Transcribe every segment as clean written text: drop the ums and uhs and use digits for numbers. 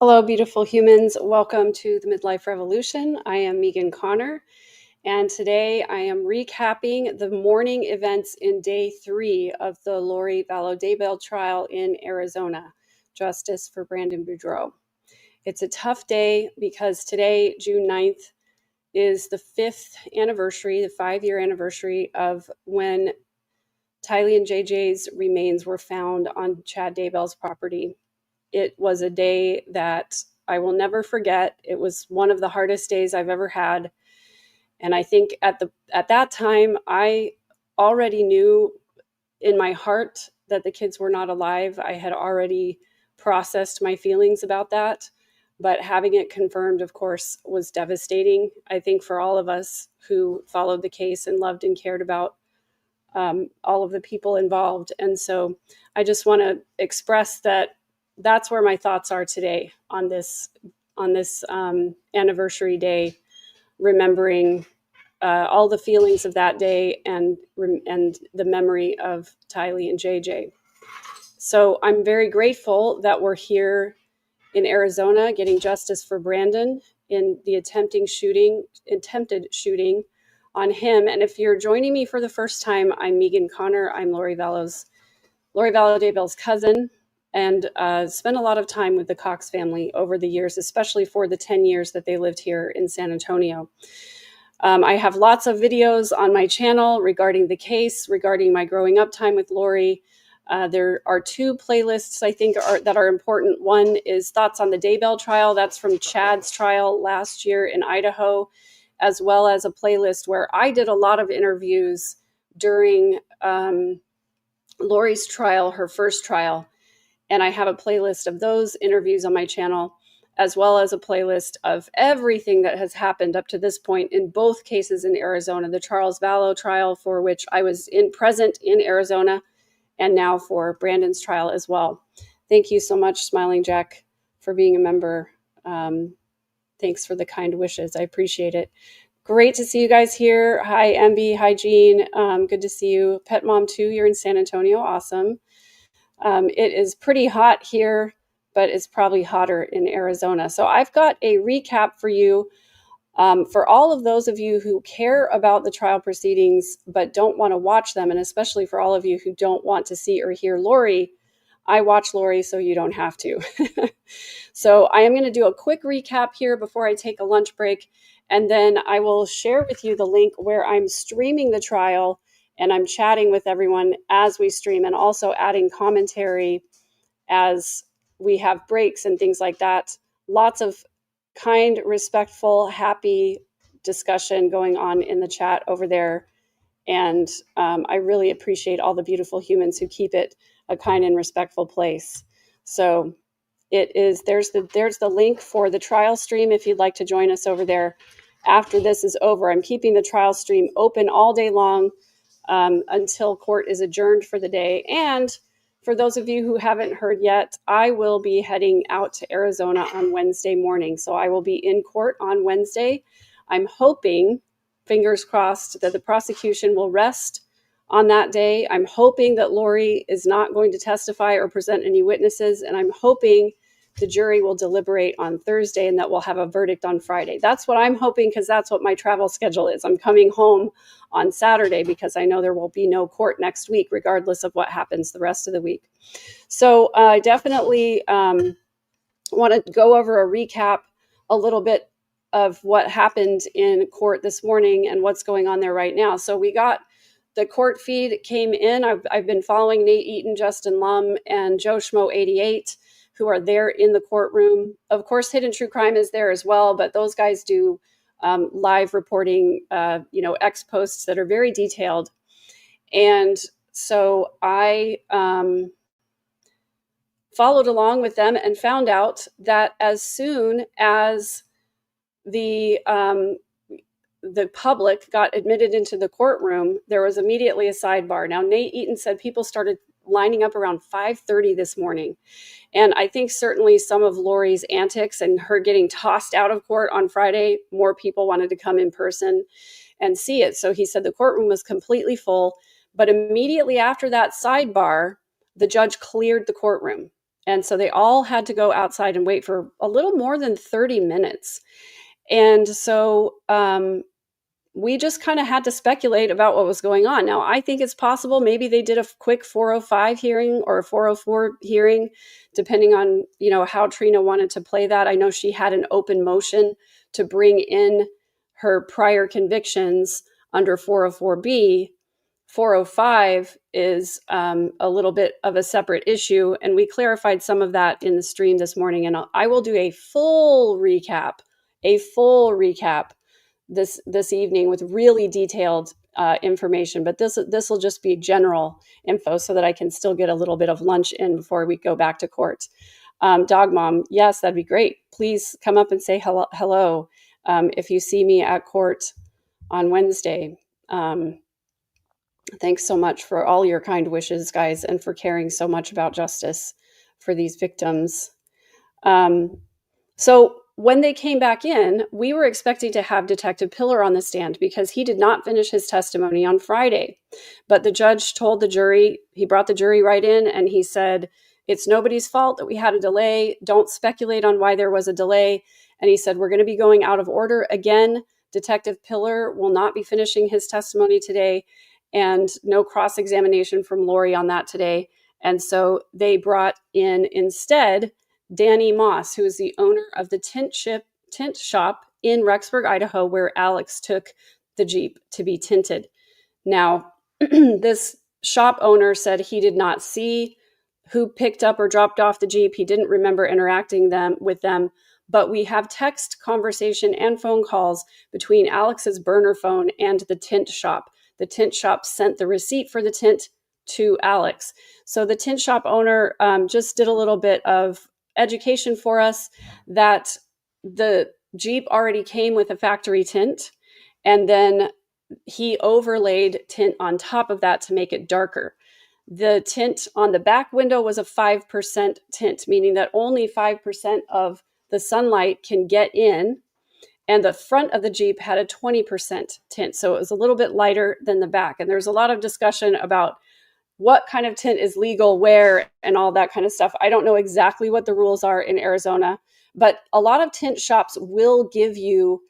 Hello, beautiful humans. Welcome to the Midlife Revolution. I am Megan Connor, and today I am recapping the morning events in day 3 of the Lori Vallow Daybell trial in Arizona. Justice for Brandon Boudreaux. It's a tough day because today, June 9th, is the 5th anniversary, the 5-year anniversary of when Tylee and JJ's remains were found on Chad Daybell's property. It was a day that I will never forget. It was one of the hardest days I've ever had. And I think at that time, I already knew in my heart that the kids were not alive. I had already processed my feelings about that. But having it confirmed, of course, was devastating, I think, for all of us who followed the case and loved and cared about all of the people involved. And so I just want to express that that's where my thoughts are today on this anniversary day, remembering all the feelings of that day and the memory of Tylee and JJ. So I'm very grateful that we're here in Arizona getting justice for Brandon in the attempted shooting on him. And if you're joining me for the first time, I'm Megan Connor. I'm Lori Vallow Daybell's cousin, and spent a lot of time with the Cox family over the years, especially for the 10 years that they lived here in San Antonio. I have lots of videos on my channel regarding the case, regarding my growing up time with Lori. There are 2 playlists I think that are important. One is Thoughts on the Daybell trial. That's from Chad's trial last year in Idaho, as well as a playlist where I did a lot of interviews during Lori's trial, her first trial. And I have a playlist of those interviews on my channel, as well as a playlist of everything that has happened up to this point in both cases in Arizona, the Charles Vallow trial, for which I was present in Arizona, and now for Brandon's trial as well. Thank you so much, Smiling Jack, for being a member. Thanks for the kind wishes. I appreciate it. Great to see you guys here. Hi, MB. Hi, Jean. Good to see you. Pet Mom 2, you're in San Antonio. Awesome. It is pretty hot here, but it's probably hotter in Arizona. So I've got a recap for you for all of those of you who care about the trial proceedings but don't want to watch them, and especially for all of you who don't want to see or hear Lori. I watch Lori so you don't have to. So I am going to do a quick recap here before I take a lunch break, and then I will share with you the link where I'm streaming the trial. And I'm chatting with everyone as we stream, and also adding commentary as we have breaks and things like that. Lots of kind, respectful, happy discussion going on in the chat over there. And I really appreciate all the beautiful humans who keep it a kind and respectful place. So there's the link for the trial stream if you'd like to join us over there after this is over. I'm keeping the trial stream open all day long until court is adjourned for the day. And for those of you who haven't heard yet, I will be heading out to Arizona on Wednesday morning. So I will be in court on Wednesday. I'm hoping, fingers crossed, that the prosecution will rest on that day. I'm hoping that Lori is not going to testify or present any witnesses. And I'm hoping the jury will deliberate on Thursday and that we'll have a verdict on Friday. That's what I'm hoping, because that's what my travel schedule is. I'm coming home on Saturday because I know there will be no court next week, regardless of what happens the rest of the week. So I definitely want to go over a recap a little bit of what happened in court this morning and what's going on there right now. So we got the court feed came in. I've been following Nate Eaton, Justin Lum, and Joe Schmo 88, who are there in the courtroom. Of course, Hidden True Crime is there as well, but those guys do live reporting, X posts that are very detailed. And so I followed along with them and found out that as soon as the public got admitted into the courtroom, there was immediately a sidebar. Now, Nate Eaton said people started lining up around 5:30 this morning. And I think certainly some of Lori's antics and her getting tossed out of court on Friday, more people wanted to come in person and see it. So he said the courtroom was completely full. But immediately after that sidebar, the judge cleared the courtroom. And so they all had to go outside and wait for a little more than 30 minutes. And so we just kind of had to speculate about what was going on. Now, I think it's possible maybe they did a quick 405 hearing or a 404 hearing, depending on, how Trina wanted to play that. I know she had an open motion to bring in her prior convictions under 404B. 405 is a little bit of a separate issue, and we clarified some of that in the stream this morning. And I will do a full recap this evening with really detailed information. But this will just be general info so that I can still get a little bit of lunch in before we go back to court. Dog Mom, yes, that'd be great. Please come up and say hello if you see me at court on Wednesday. Thanks so much for all your kind wishes, guys, and for caring so much about justice for these victims. So when they came back in, we were expecting to have Detective Pillar on the stand because he did not finish his testimony on Friday. But the judge told the jury, he brought the jury right in, and he said, it's nobody's fault that we had a delay. Don't speculate on why there was a delay. And he said, we're going to be going out of order again. Detective Pillar will not be finishing his testimony today, and no cross-examination from Lori on that today. And so they brought in instead Danny Moss, who is the owner of the Tint shop in Rexburg, Idaho, where Alex took the Jeep to be tinted. Now, this shop owner said he did not see who picked up or dropped off the Jeep. He didn't remember interacting with them. But we have text conversation and phone calls between Alex's burner phone and the Tint shop. The Tint shop sent the receipt for the tint to Alex. So the Tint shop owner just did a little bit of education for us that the Jeep already came with a factory tint, and then he overlaid tint on top of that to make it darker. The tint on the back window was a 5% tint, meaning that only 5% of the sunlight can get in. And the front of the Jeep had a 20% tint. So it was a little bit lighter than the back. And there's a lot of discussion about what kind of tint is legal where and all that kind of stuff. I don't know exactly what the rules are in Arizona, but a lot of tint shops will give you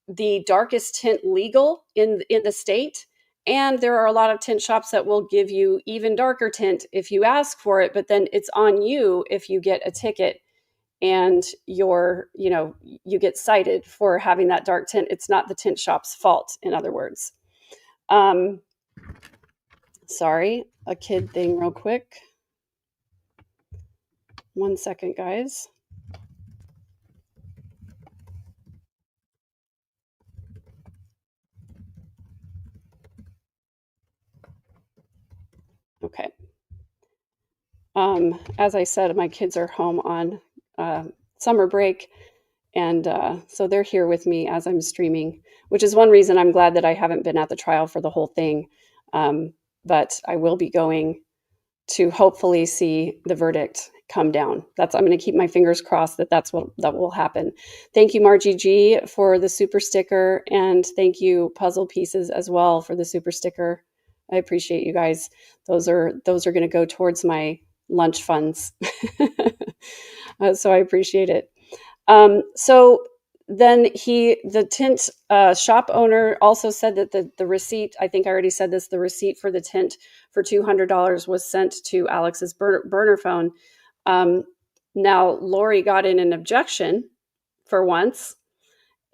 the darkest tint legal in the state. And there are a lot of tint shops that will give you even darker tint if you ask for it, but then it's on you if you get a ticket and you get cited for having that dark tint. It's not the tint shop's fault, in other words. Sorry, a kid thing real quick. 1 second, guys. Okay. As I said, my kids are home on summer break, and so they're here with me as I'm streaming, which is one reason I'm glad that I haven't been at the trial for the whole thing. But I will be going to hopefully see the verdict come down. I'm going to keep my fingers crossed that will happen. Thank you, Margie G, for the super sticker, and thank you, Puzzle Pieces, as well, for the super sticker. I appreciate you guys. Those are going to go towards my lunch funds. So I appreciate it. So then the tint shop owner also said that the receipt, I think I already said this, the receipt for the tint for $200 was sent to Alex's burner phone. Now, Lori got in an objection for once,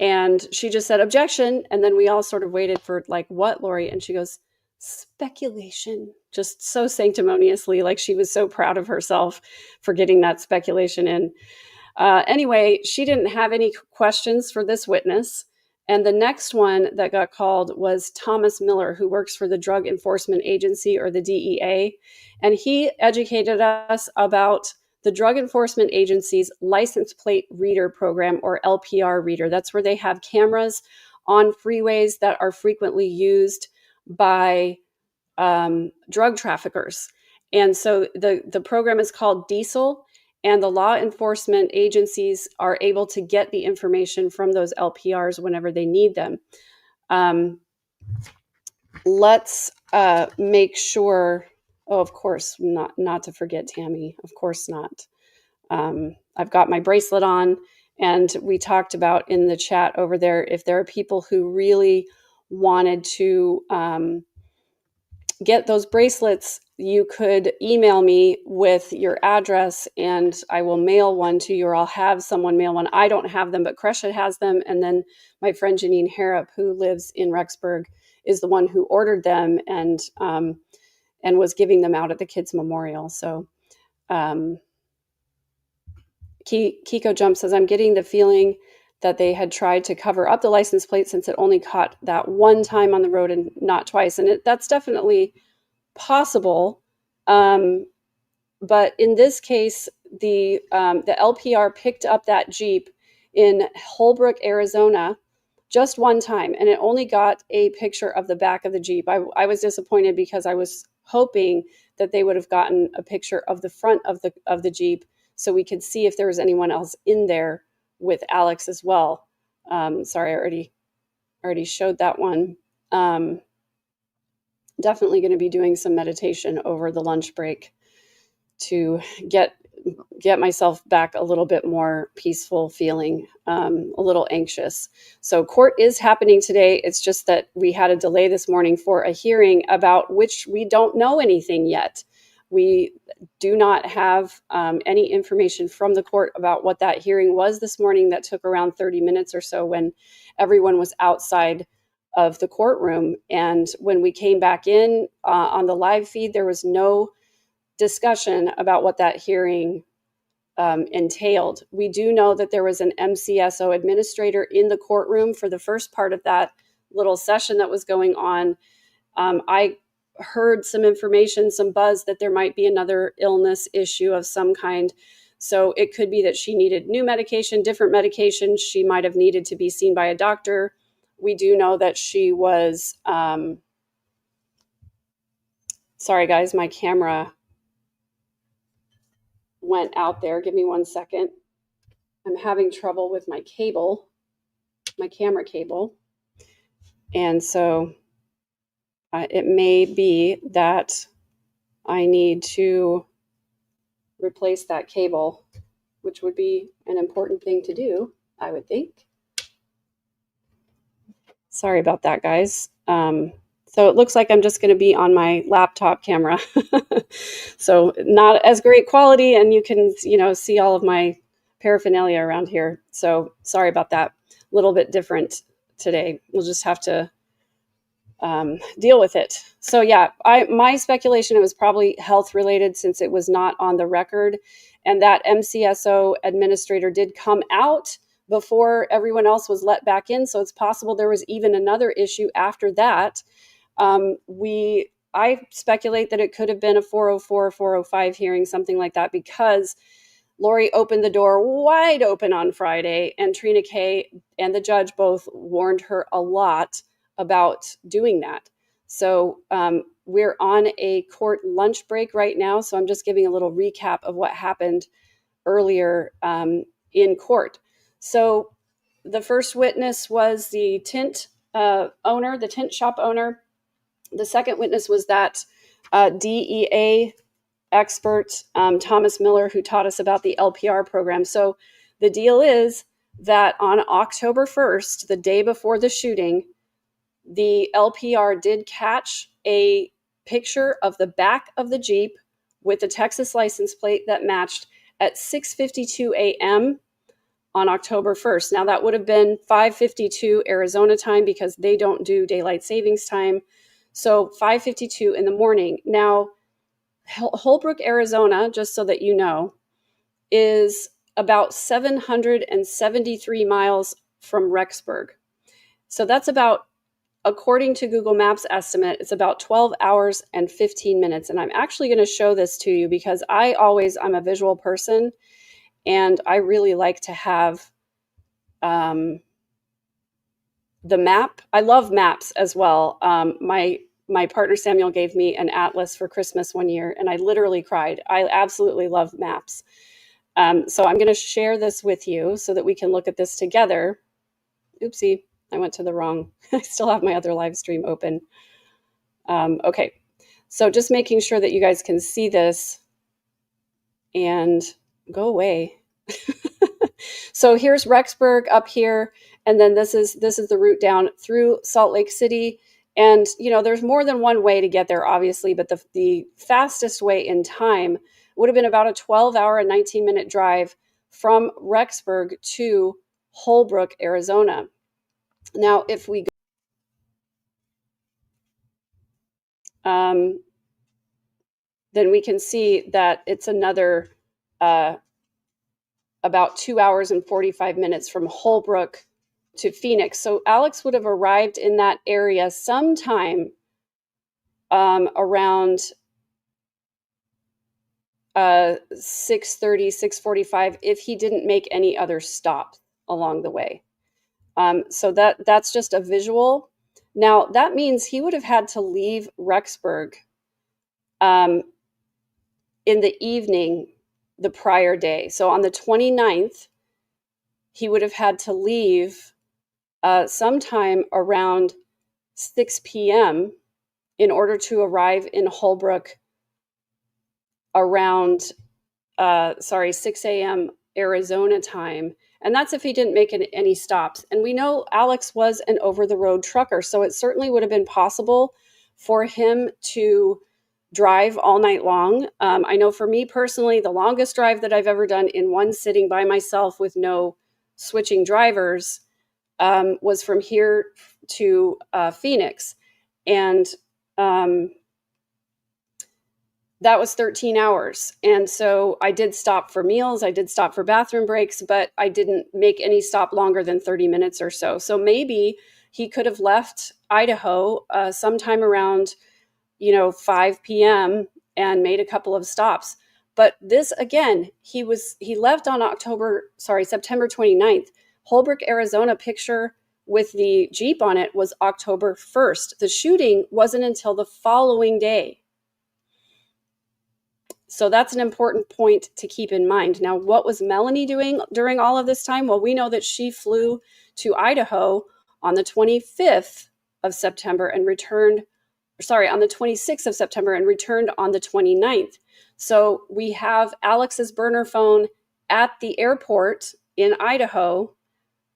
and she just said objection. And then we all sort of waited for like, what, Lori? And she goes, speculation, just so sanctimoniously, like she was so proud of herself for getting that speculation in. Anyway, she didn't have any questions for this witness. And the next one that got called was Thomas Miller, who works for the Drug Enforcement Agency, or the DEA. And he educated us about the Drug Enforcement Agency's license plate reader program, or LPR reader. That's where they have cameras on freeways that are frequently used by drug traffickers. And so the program is called Diesel, and the law enforcement agencies are able to get the information from those LPRs whenever they need them. Let's make sure, of course, not to forget Tammy, of course not. I've got my bracelet on, and we talked about in the chat over there, if there are people who really wanted to get those bracelets, you could email me with your address and I will mail one to you, or I'll have someone mail one. I don't have them, but Kresha has them. And then my friend Janine Harrop, who lives in Rexburg, is the one who ordered them and was giving them out at the Kids Memorial. So Kiko Jump says, I'm getting the feeling that they had tried to cover up the license plate since it only caught that one time on the road and not twice. And that's definitely possible. But in this case, the LPR picked up that Jeep in Holbrook, Arizona, just one time, and it only got a picture of the back of the Jeep. I was disappointed because I was hoping that they would have gotten a picture of the front of the Jeep so we could see if there was anyone else in there with Alex as well. Sorry, I already showed that one. Definitely going to be doing some meditation over the lunch break to get myself back a little bit more peaceful feeling, a little anxious. So court is happening today. It's just that we had a delay this morning for a hearing about which we don't know anything yet. We do not have any information from the court about what that hearing was this morning. That took around 30 minutes or so when everyone was outside of the courtroom. And when we came back in on the live feed, there was no discussion about what that hearing entailed. We do know that there was an MCSO administrator in the courtroom for the first part of that little session that was going on. I heard some information, some buzz that there might be another illness issue of some kind. So it could be that she needed new medication, different medication. She might have needed to be seen by a doctor. We do know that she was, sorry guys, my camera went out there. Give me 1 second. I'm having trouble with my cable, my camera cable. And so it may be that I need to replace that cable, which would be an important thing to do, I would think. Sorry about that, guys. So it looks like I'm just going to be on my laptop camera. So not as great quality, and you can, see all of my paraphernalia around here. So sorry about that. A little bit different today. We'll just have to deal with it. So yeah, my speculation, it was probably health related since it was not on the record. And that MCSO administrator did come out before everyone else was let back in. So it's possible there was even another issue after that. I speculate that it could have been a 404, 405 hearing, something like that, because Lori opened the door wide open on Friday, and Trina Kay and the judge both warned her a lot about doing that. So we're on a court lunch break right now. So I'm just giving a little recap of what happened earlier in court. So the first witness was the Tint owner, the Tint shop owner. The second witness was that DEA expert, Thomas Miller, who taught us about the LPR program. So the deal is that on October 1st, the day before the shooting, the LPR did catch a picture of the back of the Jeep with the Texas license plate that matched at 6:52 a.m. on October 1st. Now that would have been 5:52 Arizona time because they don't do daylight savings time. So 5:52 in the morning. Now, Holbrook, Arizona, just so that you know, is about 773 miles from Rexburg. So that's about, according to Google Maps estimate, it's about 12 hours and 15 minutes. And I'm actually going to show this to you because I'm a visual person, and I really like to have the map. I love maps as well. My partner Samuel gave me an atlas for Christmas one year, and I literally cried. I absolutely love maps. So I'm going to share this with you so that we can look at this together. Oopsie, I went to the wrong. I still have my other live stream open. Okay, so just making sure that you guys can see this, and go away. So here's Rexburg up here, and then this is the route down through Salt Lake City. And there's more than one way to get there, obviously, but the fastest way in time would have been about a 12-hour and 19-minute drive from Rexburg to Holbrook, Arizona. Now, if we go, then we can see that it's another about 2 hours and 45 minutes from Holbrook to Phoenix. So Alex would have arrived in that area sometime around 6:30, 6:45 if he didn't make any other stops along the way. So that's just a visual. Now, that means he would have had to leave Rexburg in the evening the prior day. So on the 29th, he would have had to leave sometime around 6 p.m. in order to arrive in Holbrook around 6 a.m. Arizona time. And that's if he didn't make any stops. And we know Alex was an over-the-road trucker, so it certainly would have been possible for him to drive all night long. I know for me personally, the longest drive that I've ever done in one sitting by myself with no switching drivers was from here to Phoenix. And that was 13 hours. And so I did stop for meals, I did stop for bathroom breaks, but I didn't make any stop longer than 30 minutes or so. So maybe he could have left Idaho sometime around 5 p.m. and made a couple of stops. But this, again, he left on September 29th. Holbrook, Arizona picture with the Jeep on it was October 1st. The shooting wasn't until the following day. So that's an important point to keep in mind. Now, what was Melanie doing during all of this time? Well, we know that she flew to Idaho on the 25th of September and returned on the 26th of September and returned on the 29th. So we have Alex's burner phone at the airport in Idaho,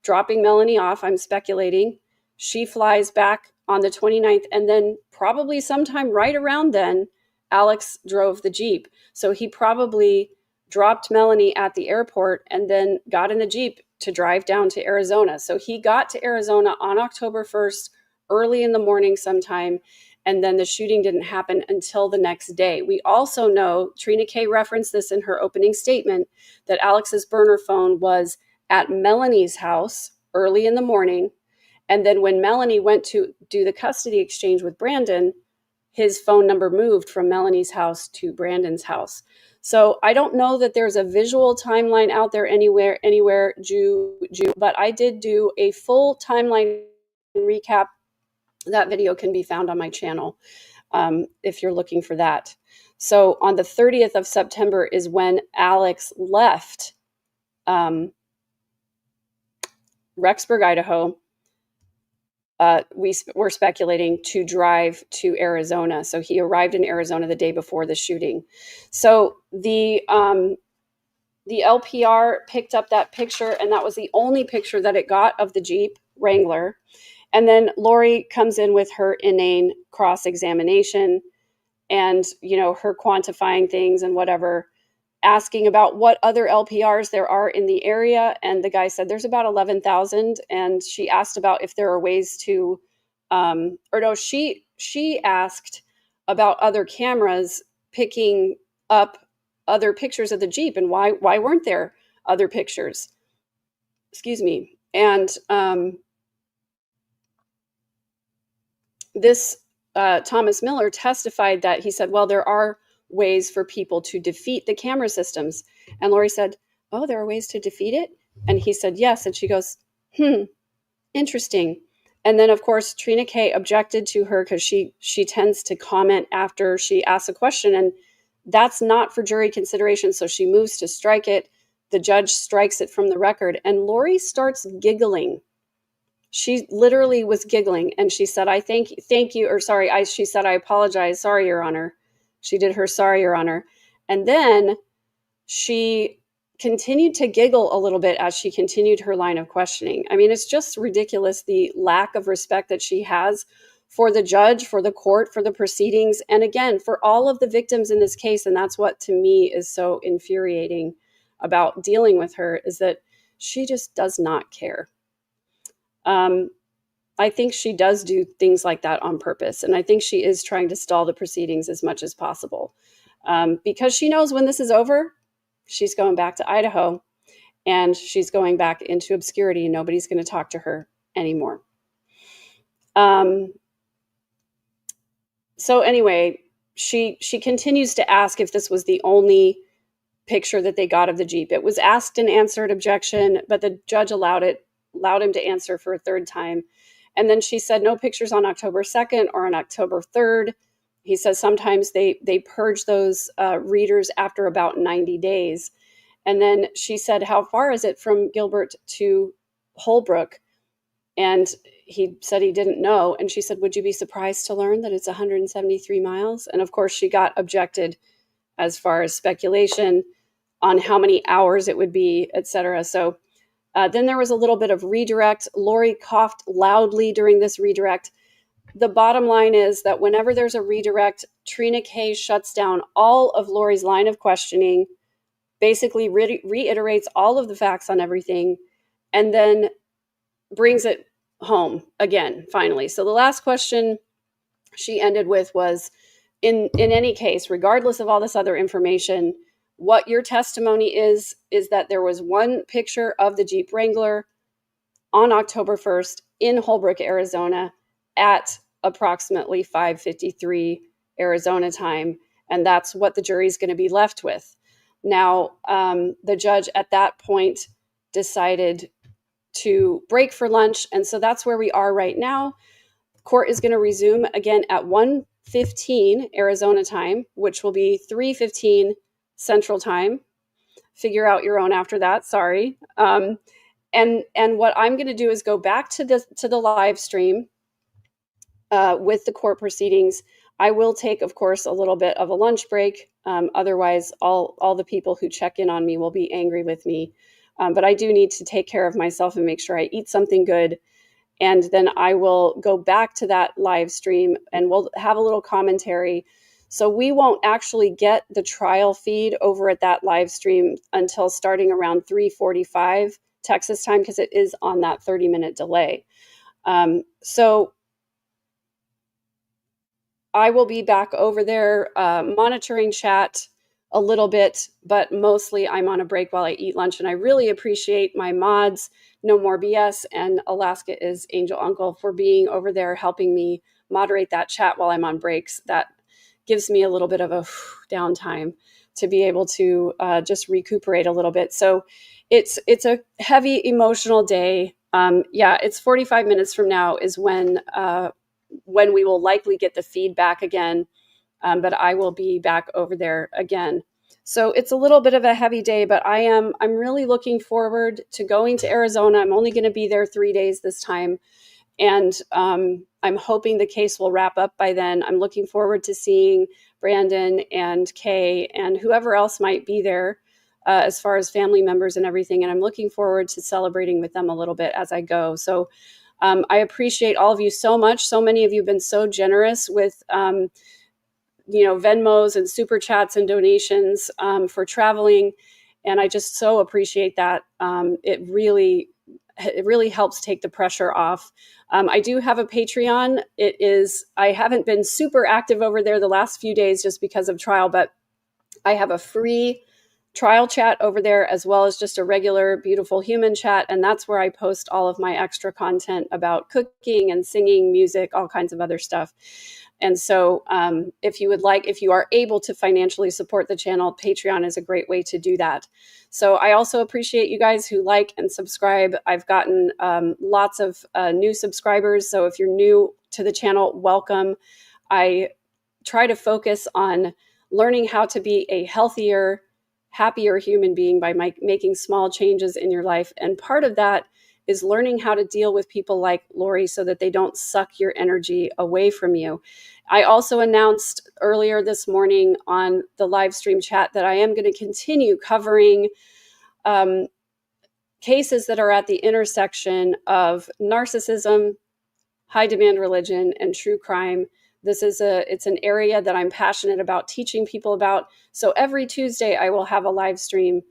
dropping Melanie off, I'm speculating. She flies back on the 29th, and then probably sometime right around then, Alex drove the Jeep. So he probably dropped Melanie at the airport and then got in the Jeep to drive down to Arizona. So he got to Arizona on October 1st, early in the morning sometime, and then the shooting didn't happen until the next day. We also know, Trina K referenced this in her opening statement, that Alex's burner phone was at Melanie's house early in the morning. And then when Melanie went to do the custody exchange with Brandon, his phone number moved from Melanie's house to Brandon's house. So I don't know that there's a visual timeline out there anywhere, but I did do a full timeline recap. That video can be found on my channel if you're looking for that. So on the 30th of September is when Alex left Rexburg, Idaho. We're speculating to drive to Arizona. So he arrived in Arizona the day before the shooting. So the LPR picked up that picture, and that was the only picture that it got of the Jeep Wrangler. And then Lori comes in with her inane cross-examination and, her quantifying things and whatever, asking about what other LPRs there are in the area. And the guy said there's about 11,000. And she asked about if there are ways to, she asked about other cameras picking up other pictures of the Jeep and why weren't there other pictures? Excuse me. And this Thomas Miller testified that he said, well, there are ways for people to defeat the camera systems. And Lori said, oh, there are ways to defeat it? And he said, yes. And she goes, interesting. And then, of course, Trina K objected to her because she tends to comment after she asks a question, and that's not for jury consideration. So she moves to strike it. The judge strikes it from the record, and Lori starts giggling. She literally was giggling, and she said, I thank you, or sorry, she said, I apologize. Sorry, Your Honor. She did her sorry, Your Honor. And then she continued to giggle a little bit as she continued her line of questioning. I mean, it's just ridiculous, the lack of respect that she has for the judge, for the court, for the proceedings, and again, for all of the victims in this case. And that's what, to me, is so infuriating about dealing with her, is that she just does not care. I think she does do things like that on purpose. And I think she is trying to stall the proceedings as much as possible, because she knows when this is over, she's going back to Idaho and she's going back into obscurity and nobody's going to talk to her anymore. So anyway, she continues to ask if this was the only picture that they got of the Jeep. It was asked and answered objection, but the judge allowed him to answer for a third time. And then she said no pictures on October 2nd or on October 3rd. He says sometimes they purge those readers after about 90 days. And then she said, how far is it from Gilbert to Holbrook? And he said he didn't know. And she said, would you be surprised to learn that it's 173 miles? And of course, she got objected as far as speculation on how many hours it would be, etc. So then there was a little bit of redirect. Lori coughed loudly during this redirect. The bottom line is that whenever there's a redirect, Trina K shuts down all of Lori's line of questioning, basically reiterates all of the facts on everything, and then brings it home again, finally. So the last question she ended with was, in any case, regardless of all this other information, what your testimony is that there was one picture of the Jeep Wrangler on October 1st in Holbrook, Arizona at approximately 5:53 Arizona time. And that's what the jury's going to be left with. Now, the judge at that point decided to break for lunch. And so that's where we are right now. Court is going to resume again at 1:15 Arizona time, which will be 3:15 Central time. Figure out your own after that. Sorry. And what I'm going to do is go back to the live stream with the court proceedings. I will take, of course, a little bit of a lunch break. Otherwise, all the people who check in on me will be angry with me. But I do need to take care of myself and make sure I eat something good. And then I will go back to that live stream and we'll have a little commentary. So we won't actually get the trial feed over at that live stream until starting around 3:45 Texas time, because it is on that 30-minute delay. So I will be back over there monitoring chat a little bit, but mostly I'm on a break while I eat lunch. And I really appreciate my mods, No More BS, and Alaska is Angel Uncle, for being over there helping me moderate that chat while I'm on breaks. That gives me a little bit of a downtime to be able to just recuperate a little bit. So it's a heavy emotional day. It's 45 minutes from now is when we will likely get the feedback again. But I will be back over there again. So it's a little bit of a heavy day, but I'm really looking forward to going to Arizona. I'm only going to be there 3 days this time. And I'm hoping the case will wrap up by then. I'm looking forward to seeing Brandon and Kay and whoever else might be there as far as family members and everything. And I'm looking forward to celebrating with them a little bit as I go. So I appreciate all of you so much. So many of you have been so generous with Venmos and super chats and donations for traveling. And I just so appreciate that. It really helps take the pressure off. I do have a Patreon. I haven't been super active over there the last few days just because of trial, but I have a free trial chat over there, as well as just a regular beautiful human chat. And that's where I post all of my extra content about cooking and singing, music, all kinds of other stuff. And so if you are able to financially support the channel, Patreon is a great way to do that. So I also appreciate you guys who like and subscribe. I've gotten lots of new subscribers. So if you're new to the channel, welcome. I try to focus on learning how to be a healthier, happier human being by making small changes in your life. And part of that is learning how to deal with people like Lori so that they don't suck your energy away from you. I also announced earlier this morning on the live stream chat that I am going to continue covering cases that are at the intersection of narcissism, high demand religion, and true crime. It's an area that I'm passionate about teaching people about. So every Tuesday I will have a live stream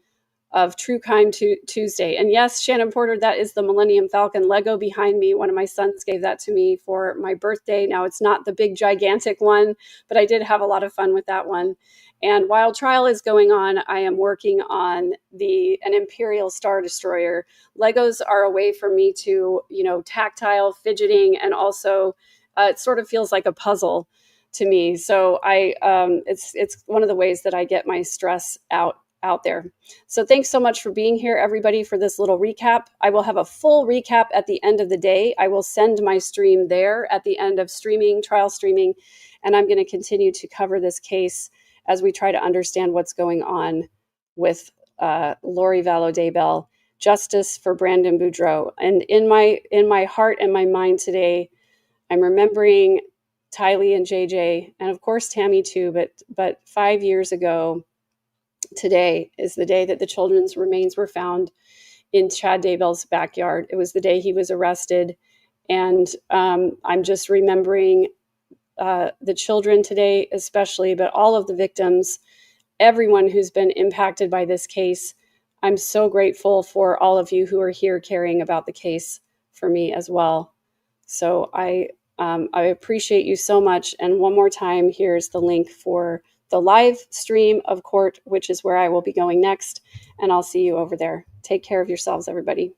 of True Crime Tuesday. And yes, Shannon Porter, that is the Millennium Falcon Lego behind me. One of my sons gave that to me for my birthday. Now, it's not the big gigantic one, but I did have a lot of fun with that one. And while trial is going on, I am working on an Imperial Star Destroyer. Legos are a way for me to, tactile, fidgeting, and also it sort of feels like a puzzle to me. So it's one of the ways that I get my stress out there. So thanks so much for being here, everybody, for this little recap. I will have a full recap at the end of the day. I will send my stream there at the end of trial streaming, and I'm going to continue to cover this case as we try to understand what's going on with Lori Vallow Daybell, justice for Brandon Boudreaux. And in my heart and my mind today, I'm remembering Tylee and JJ, and of course Tammy too, but 5 years ago, today is the day that the children's remains were found in Chad Daybell's backyard. It was the day he was arrested. And I'm just remembering the children today, especially, but all of the victims, everyone who's been impacted by this case. I'm so grateful for all of you who are here caring about the case for me as well. So I appreciate you so much. And one more time, here's the link for the live stream of court, which is where I will be going next. And I'll see you over there. Take care of yourselves, everybody.